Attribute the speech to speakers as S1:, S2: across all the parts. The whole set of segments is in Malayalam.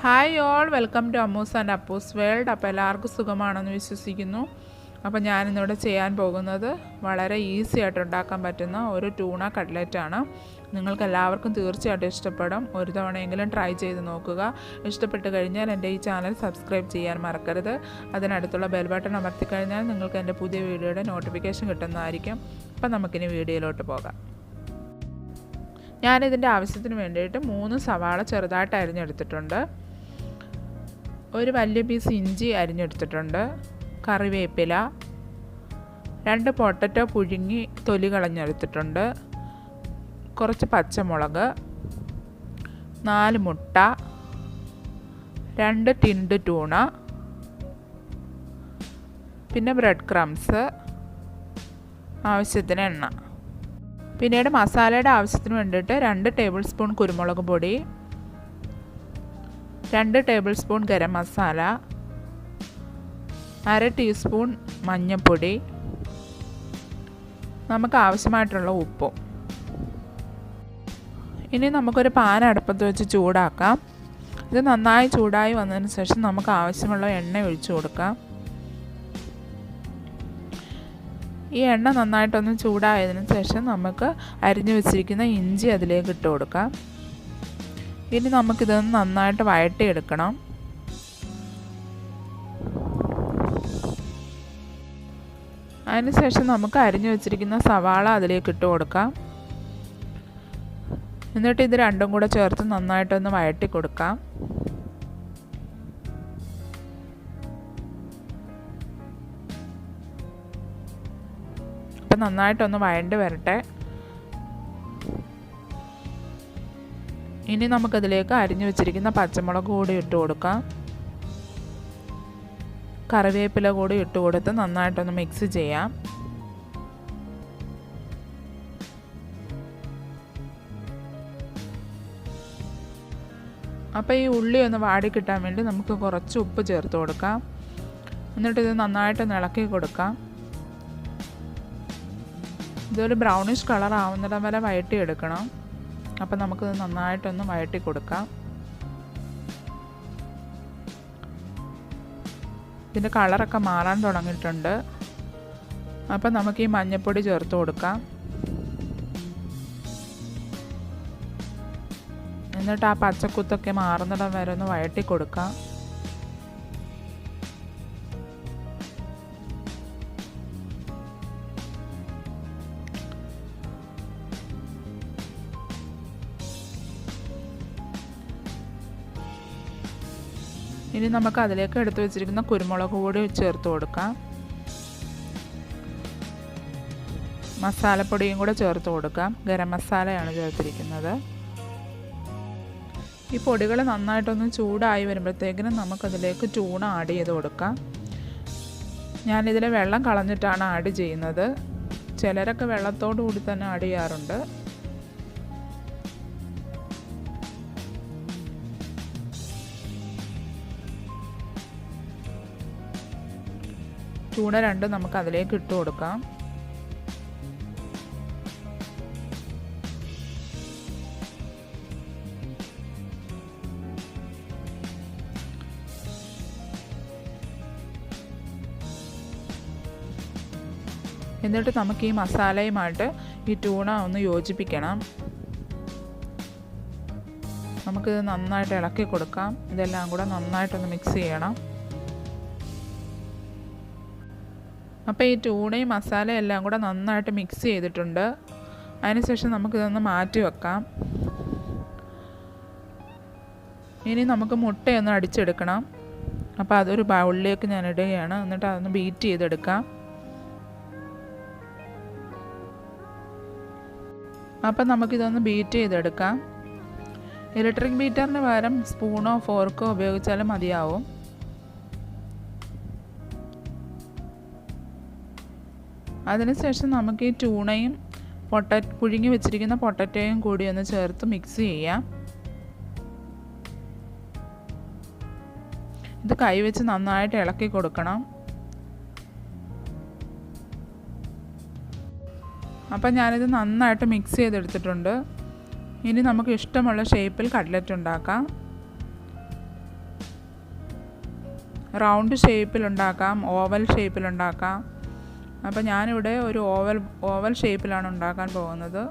S1: Hi all, welcome to Ammus and Appus world. അപ്പോൾ എല്ലാവർക്കും സുഖമാണെന്ന് വിശ്വസിക്കുന്നു. അപ്പോൾ ഞാനിന്നിവിടെ ചെയ്യാൻ പോകുന്നത് വളരെ ഈസി ആയിട്ട് ഉണ്ടാക്കാൻ പറ്റുന്ന ഒരു ട്യൂണ കട്ട്ലറ്റാണ്. നിങ്ങൾക്ക് എല്ലാവർക്കും തീർച്ചയായിട്ടും ഇഷ്ടപ്പെടും. ഒരു തവണയെങ്കിലും ട്രൈ ചെയ്ത് നോക്കുക. ഇഷ്ടപ്പെട്ട് കഴിഞ്ഞാൽ എൻ്റെ ഈ ചാനൽ സബ്സ്ക്രൈബ് ചെയ്യാൻ മറക്കരുത്. അതിനടുത്തുള്ള ബെൽ ബട്ടൺ അമർത്തിക്കഴിഞ്ഞാൽ നിങ്ങൾക്ക് എൻ്റെ പുതിയ വീഡിയോയുടെ നോട്ടിഫിക്കേഷൻ കിട്ടുന്നതായിരിക്കും. അപ്പോൾ നമുക്കിനി വീഡിയോയിലോട്ട് പോകാം. ഞാനിതിൻ്റെ ആവശ്യത്തിന് വേണ്ടിയിട്ട് 3 സവാള ചെറുതായിട്ട് അരിഞ്ഞെടുത്തിട്ടുണ്ട്. ഒരു വലിയ പീസ് ഇഞ്ചി അരിഞ്ഞെടുത്തിട്ടുണ്ട്. കറിവേപ്പില, 2 പൊട്ടറ്റോ പുഴുങ്ങി തൊലി കളഞ്ഞെടുത്തിട്ടുണ്ട്. കുറച്ച് പച്ചമുളക്, 4 മുട്ട, 2 ടിൻഡ് ട്യൂണ, പിന്നെ ബ്രെഡ് ക്രംസ്, ആവശ്യത്തിന് എണ്ണ. പിന്നീട് മസാലയുടെ ആവശ്യത്തിന് വേണ്ടിയിട്ട് 2 ടേബിൾ സ്പൂൺ കുരുമുളക് പൊടി, 2 table spoon garam masala, 1/2 teaspoon മഞ്ഞൾപ്പൊടി, നമുക്ക് ആവശ്യമായിട്ടുള്ള ഉപ്പും. ഇനി നമുക്കൊരു പാൻ അടുപ്പത്ത് വെച്ച് ചൂടാക്കാം. ഇത് നന്നായി ചൂടായി വന്നതിന് ശേഷം നമുക്ക് ആവശ്യമുള്ള എണ്ണ ഒഴിച്ചു കൊടുക്കാം. ഈ എണ്ണ നന്നായിട്ടൊന്ന് ചൂടായതിനു ശേഷം നമുക്ക് അരിഞ്ഞു വെച്ചിരിക്കുന്ന ഇഞ്ചി അതിലേക്ക് ഇട്ട് കൊടുക്കാം. ഇനി നമുക്കിതൊന്ന് നന്നായിട്ട് വഴറ്റിയെടുക്കണം. അതിനുശേഷം നമുക്ക് അരിഞ്ഞു വെച്ചിരിക്കുന്ന സവാള അതിലേക്ക് ഇട്ട് കൊടുക്കാം. എന്നിട്ട് ഇത് രണ്ടും കൂടെ ചേർത്ത് നന്നായിട്ടൊന്ന് വഴറ്റി കൊടുക്കാം. അപ്പം നന്നായിട്ടൊന്ന് വഴണ്ട് വരട്ടെ. ഇനി നമുക്കതിലേക്ക് അരിഞ്ഞു വെച്ചിരിക്കുന്ന പച്ചമുളക് കൂടി ഇട്ട് കൊടുക്കാം. കറിവേപ്പില കൂടി ഇട്ട് കൊടുത്ത് നന്നായിട്ടൊന്ന് മിക്സ് ചെയ്യാം. അപ്പോൾ ഈ ഉള്ളി ഒന്ന് വാടി കിട്ടാൻ വേണ്ടി നമുക്ക് കുറച്ച് ഉപ്പ് ചേർത്ത് കൊടുക്കാം. എന്നിട്ട് ഇത് നന്നായിട്ടൊന്ന് ഇളക്കി കൊടുക്കാം. ഇതൊരു ബ്രൗണിഷ് കളർ ആവുന്നിടം വരെ വഴറ്റിയെടുക്കണം. അപ്പം നമുക്കിത് നന്നായിട്ടൊന്ന് വഴറ്റി കൊടുക്കാം. ഇതിൻ്റെ കളറൊക്കെ മാറാൻ തുടങ്ങിയിട്ടുണ്ട്. അപ്പം നമുക്ക് ഈ മഞ്ഞൾപ്പൊടി ചേർത്ത് കൊടുക്കാം. എന്നിട്ട് ആ പച്ചക്കുത്തൊക്കെ മാറുന്നിടം വരെ ഒന്ന് വഴറ്റി കൊടുക്കാം. ഇനി നമുക്ക് അതിലേക്ക് എടുത്തു വെച്ചിരിക്കുന്ന കുരുമുളക് കൂടി ചേർത്ത് കൊടുക്കാം. മസാലപ്പൊടിയും കൂടെ ചേർത്ത് കൊടുക്കാം. ഗരം മസാലയാണ് ചേർത്തിരിക്കുന്നത്. ഈ പൊടികൾ നന്നായിട്ടൊന്ന് ചൂടായി വരുമ്പോഴത്തേക്കിനും നമുക്കതിലേക്ക് ട്യൂണ ആഡ് ചെയ്ത് കൊടുക്കാം. ഞാനിതിൽ വെള്ളം കളഞ്ഞിട്ടാണ് ആഡ് ചെയ്യുന്നത്. ചിലരൊക്കെ വെള്ളത്തോടു കൂടി തന്നെ ആഡ് ചെയ്യാറുണ്ട്. ട്യൂണ 2 നമുക്ക് അതിലേക്ക് ഇട്ട് കൊടുക്കാം. എന്നിട്ട് നമുക്ക് ഈ മസാലയുമായിട്ട് ഈ ട്യൂണ ഒന്ന് യോജിപ്പിക്കണം. നമുക്കിത് നന്നായിട്ട് ഇളക്കി കൊടുക്കാം. ഇതെല്ലാം കൂടെ നന്നായിട്ടൊന്ന് മിക്സ് ചെയ്യണം. അപ്പോൾ ഈ ട്യൂണയും മസാലയും എല്ലാം കൂടെ നന്നായിട്ട് മിക്സ് ചെയ്തിട്ടുണ്ട്. അതിനുശേഷം നമുക്കിതൊന്ന് മാറ്റി വെക്കാം. ഇനി നമുക്ക് മുട്ടയൊന്ന് അടിച്ചെടുക്കണം. അപ്പോൾ അതൊരു ബൗളിലേക്ക് ഞാൻ ഇടുകയാണ്. എന്നിട്ട് അതൊന്ന് ബീറ്റ് ചെയ്തെടുക്കാം. അപ്പം നമുക്കിതൊന്ന് ബീറ്റ് ചെയ്തെടുക്കാം. ഇലക്ട്രിക് ബീറ്ററിന് പകരം സ്പൂണോ ഫോർക്കോ ഉപയോഗിച്ചാലും മതിയാവും. അതിനുശേഷം നമുക്ക് ഈ ട്യൂണയും പുഴുങ്ങി വെച്ചിരിക്കുന്ന പൊട്ടറ്റോയും കൂടി ഒന്ന് ചേർത്ത് മിക്സ് ചെയ്യാം. ഇത് കൈവച്ച് നന്നായിട്ട് ഇളക്കി കൊടുക്കണം. അപ്പം ഞാനിത് നന്നായിട്ട് മിക്സ് ചെയ്തെടുത്തിട്ടുണ്ട്. ഇനി നമുക്ക് ഇഷ്ടമുള്ള ഷേപ്പിൽ കട്ട്ലറ്റ് ഉണ്ടാക്കാം. റൗണ്ട് ഷേപ്പിലുണ്ടാക്കാം, ഓവൽ ഷേപ്പിലുണ്ടാക്കാം. അപ്പോൾ ഞാനിവിടെ ഒരു ഓവൽ ഷേപ്പിലാണ് ഉണ്ടാക്കാൻ പോകുന്നത്.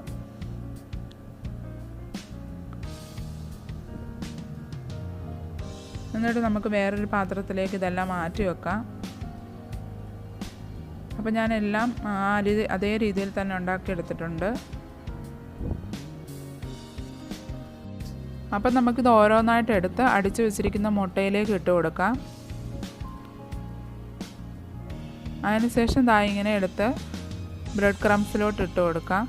S1: എന്നിട്ട് നമുക്ക് വേറൊരു പാത്രത്തിലേക്ക് ഇതെല്ലാം മാറ്റി വെക്കാം. അപ്പോൾ ഞാനെല്ലാം അതേ രീതിയിൽ തന്നെ ഉണ്ടാക്കിയെടുത്തിട്ടുണ്ട്. അപ്പം നമുക്കിത് ഓരോന്നായിട്ട് എടുത്ത് അടിച്ചു വെച്ചിരിക്കുന്ന മുട്ടയിലേക്ക് ഇട്ട് കൊടുക്കാം. അതിനുശേഷം ഇങ്ങനെ എടുത്ത് ബ്രെഡ് ക്രംസിലോട്ട് ഇട്ട് കൊടുക്കാം.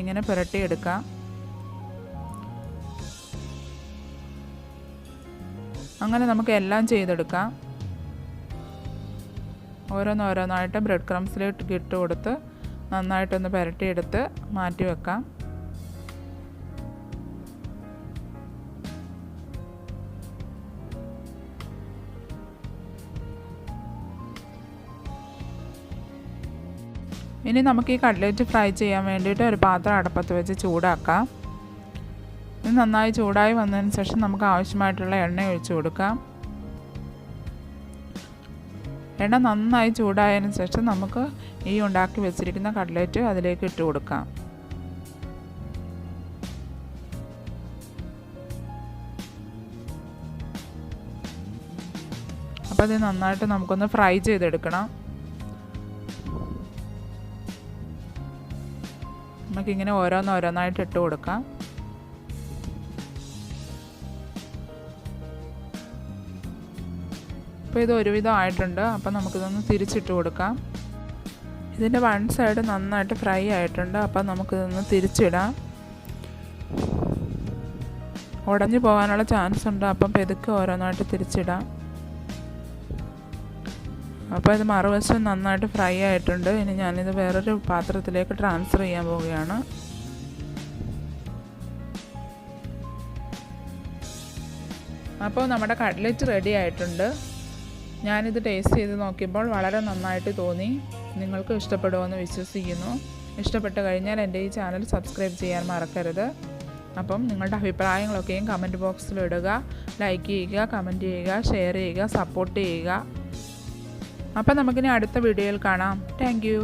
S1: ഇങ്ങനെ പുരട്ടിയെടുക്കാം. അങ്ങനെ നമുക്ക് എല്ലാം ചെയ്തെടുക്കാം. ഓരോന്നായിട്ട് ബ്രെഡ് ക്രംസിലോട്ട് ഇട്ട് കൊടുത്ത് നന്നായിട്ടൊന്ന് പുരട്ടിയെടുത്ത് മാറ്റി വെക്കാം. ഇനി നമുക്ക് ഈ കട്ട്ലറ്റ് ഫ്രൈ ചെയ്യാൻ വേണ്ടിയിട്ട് ഒരു പാത്രം അടുപ്പത്ത് വെച്ച് ചൂടാക്കാം. ഇത് നന്നായി ചൂടായി വന്നതിന് ശേഷം നമുക്ക് ആവശ്യമായിട്ടുള്ള എണ്ണ ഒഴിച്ചു കൊടുക്കാം. എണ്ണ നന്നായി ചൂടായതിന് ശേഷം നമുക്ക് ഈ ഉണ്ടാക്കി വെച്ചിരിക്കുന്ന കട്ട്ലറ്റ് അതിലേക്ക് ഇട്ട് കൊടുക്കാം. അപ്പോൾ ഇത് നന്നായിട്ട് നമുക്കൊന്ന് ഫ്രൈ ചെയ്തെടുക്കണം. നമുക്കിങ്ങനെ ഓരോന്നായിട്ട് ഇട്ട് കൊടുക്കാം. അപ്പോൾ ഇത് ഒരുവിധം ആയിട്ടുണ്ട്. അപ്പോൾ നമുക്കിതൊന്ന് തിരിച്ചിട്ട് കൊടുക്കാം. ഇതിൻ്റെ വൺ സൈഡ് നന്നായിട്ട് ഫ്രൈ ആയിട്ടുണ്ട്. അപ്പോൾ നമുക്കിതൊന്ന് തിരിച്ചിടാം. ഉടഞ്ഞു പോകാനുള്ള ചാൻസ് ഉണ്ട്. അപ്പം പെതുക്കെ ഓരോന്നായിട്ട് തിരിച്ചിടാം. അപ്പോൾ ഇത് മറുവശം നന്നായിട്ട് ഫ്രൈ ആയിട്ടുണ്ട്. ഇനി ഞാനിത് വേറൊരു പാത്രത്തിലേക്ക് ട്രാൻസ്ഫർ ചെയ്യാൻ പോവുകയാണ്. അപ്പോൾ നമ്മുടെ കട്ട്ലറ്റ് റെഡി ആയിട്ടുണ്ട്. ഞാനിത് ടേസ്റ്റ് ചെയ്ത് നോക്കിയപ്പോൾ വളരെ നന്നായിട്ട് തോന്നി. നിങ്ങൾക്ക് ഇഷ്ടപ്പെടുമെന്ന് വിശ്വസിക്കുന്നു. ഇഷ്ടപ്പെട്ട് കഴിഞ്ഞാൽ എൻ്റെ ഈ ചാനൽ സബ്സ്ക്രൈബ് ചെയ്യാൻ മറക്കരുത്. അപ്പം നിങ്ങളുടെ അഭിപ്രായങ്ങളൊക്കെയും കമൻറ്റ് ബോക്സിൽ ഇടുക. ലൈക്ക് ചെയ്യുക, കമൻറ്റ് ചെയ്യുക, ഷെയർ ചെയ്യുക, സപ്പോർട്ട് ചെയ്യുക. അപ്പം നമുക്കിനി അടുത്ത വീഡിയോയിൽ കാണാം. Thank you.